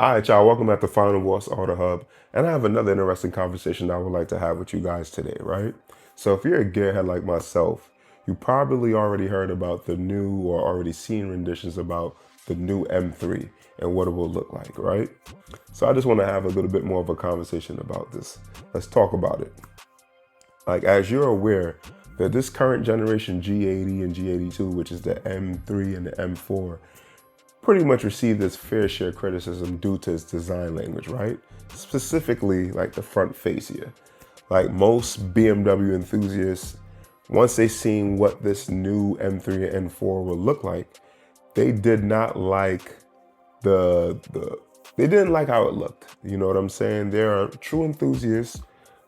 All right, y'all, welcome back to Final Boss Auto Hub. And I have another interesting conversation I would like to have with you guys today, right? So if you're a gearhead like myself, you probably already heard about the new or already seen renditions about the new M3 and what it will look like, right? So I just want to have a little bit more of a conversation about this. Let's talk about it. Like, as you're aware, that this current generation G80 and G82, which is the M3 and the M4, pretty much received its fair share of criticism due to its design language, right? Specifically, like the front fascia. Like most BMW enthusiasts, once they seen what this new M3 and M4 will look like, they did not like the they didn't like how it looked. You know what I'm saying? They're true enthusiasts.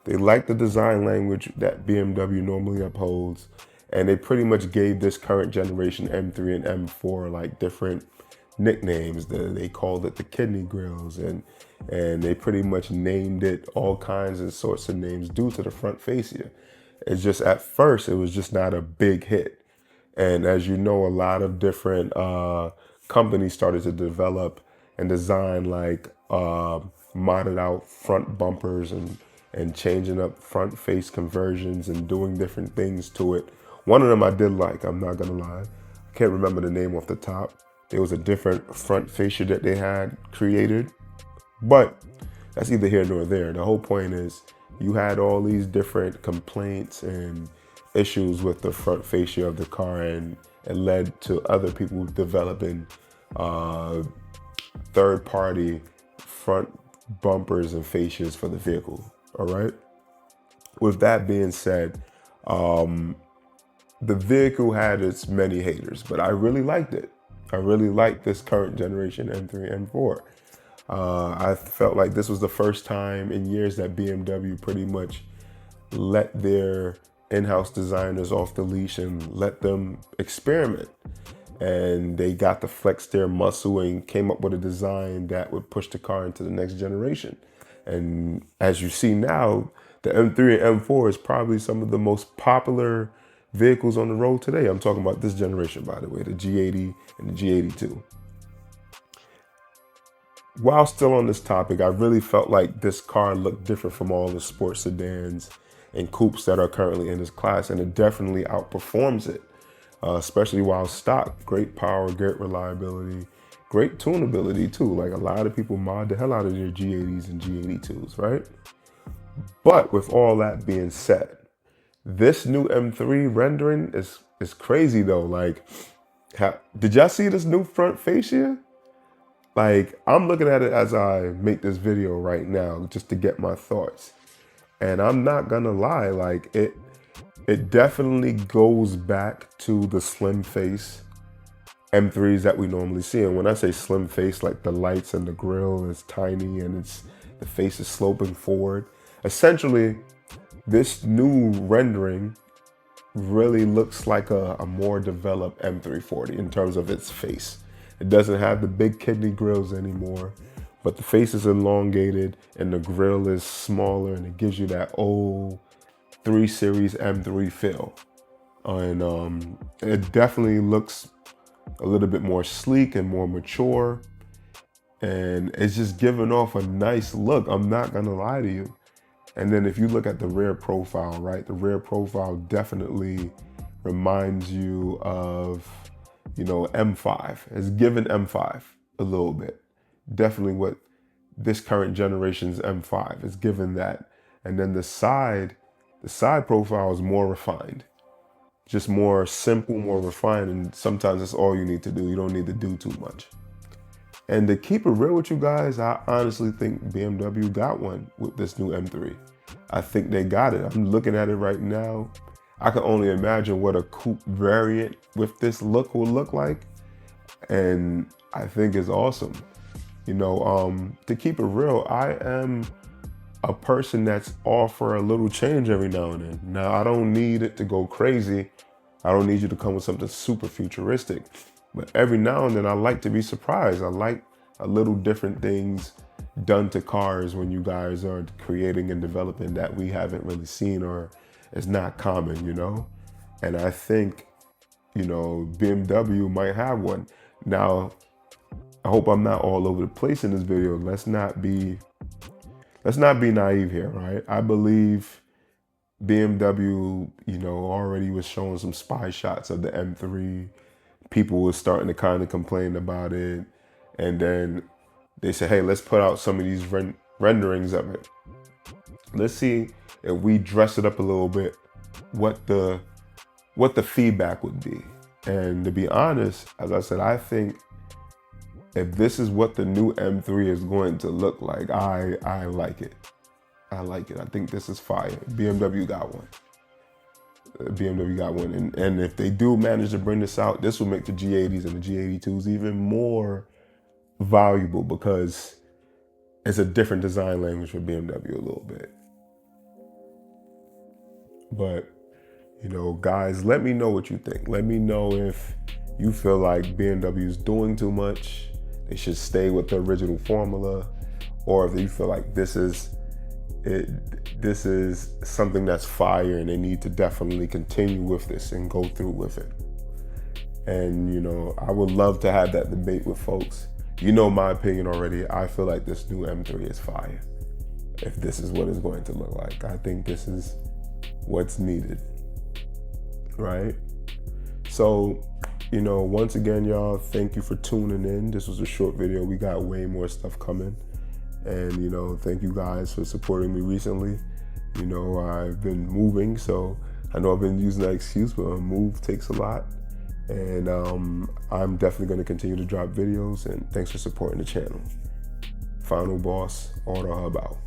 They like the design language that BMW normally upholds, and they pretty much gave this current generation M3 and M4 like different nicknames. They called it the kidney grills, and they pretty much named it all kinds of sorts of names due to the front fascia. It's just at first it was just not a big hit, and as you know, a lot of different companies started to develop and design like modded out front bumpers and changing up front face conversions and doing different things to it. One of them I did like, I'm not gonna lie. I can't remember the name off the top. There was a different front fascia that they had created, but that's either here nor there. The whole point is you had all these different complaints and issues with the front fascia of the car, and it led to other people developing third-party front bumpers and fascias for the vehicle, all right? With that being said, the vehicle had its many haters, but I really liked it. I really liked this current generation M3, M4. I felt like this was the first time in years that BMW pretty much let their in-house designers off the leash and let them experiment. And they got to flex their muscle and came up with a design that would push the car into the next generation. And as you see now, the M3 and M4 is probably some of the most popular vehicles on the road today. I'm talking about this generation, by the way, the G80 and the G82. While still on this topic, I really felt like this car looked different from all the sports sedans and coupes that are currently in this class, and it definitely outperforms it, especially while stock. Great power, great reliability, great tunability too. Like a lot of people mod the hell out of their G80s and G82s, right? But with all that being said, this new M3 rendering is crazy though. Like, did y'all see this new front fascia? Like, I'm looking at it as I make this video right now just to get my thoughts. And I'm not gonna lie, like it definitely goes back to the slim face M3s that we normally see. And when I say slim face, like the lights and the grille is tiny and the face is sloping forward. Essentially, this new rendering really looks like a more developed M340 in terms of its face. It doesn't have the big kidney grills anymore, but the face is elongated and the grill is smaller, and it gives you that old 3 Series M3 feel. And it definitely looks a little bit more sleek and more mature, and it's just giving off a nice look. I'm not gonna lie to you. And then if you look at the rear profile, right? The rear profile definitely reminds you of, you know, M5. It's given M5 a little bit. Definitely what this current generation's M5 is given that. And then the side profile is more refined. Just more simple, more refined, and sometimes that's all you need to do. You don't need to do too much. And to keep it real with you guys, I honestly think BMW got one with this new M3. I think they got it. I'm looking at it right now. I can only imagine what a coupe variant with this look will look like. And I think it's awesome. You know, to keep it real, I am a person that's all for a little change every now and then. Now, I don't need it to go crazy. I don't need you to come with something super futuristic. But every now and then I like to be surprised. I like a little different things done to cars when you guys are creating and developing that we haven't really seen or is not common, you know? And I think, you know, BMW might have one. Now, I hope I'm not all over the place in this video. Let's not be naive here, right? I believe BMW, already was showing some spy shots of the M3. People were starting to kind of complain about it. And then they said, hey, let's put out some of these renderings of it. Let's see if we dress it up a little bit, what the feedback would be. And to be honest, as I said, I think if this is what the new M3 is going to look like, I like it. I like it. I think this is fire. BMW got one. And if they do manage to bring this out, this will make the G80s and the G82s even more valuable because it's a different design language for BMW a little bit. But, guys, let me know what you think. Let me know if you feel like BMW is doing too much, they should stay with the original formula, or if you feel like this is something that's fire and they need to definitely continue with this and go through with it. And, I would love to have that debate with folks. My opinion already. I feel like this new M3 is fire. If this is what it's going to look like, I think this is what's needed, right? So, once again, y'all, thank you for tuning in. This was a short video. We got way more stuff coming. And, thank you guys for supporting me recently. I've been moving, so I know I've been using that excuse, but a move takes a lot. And I'm definitely going to continue to drop videos. And thanks for supporting the channel. Final Boss, Auto Hub out.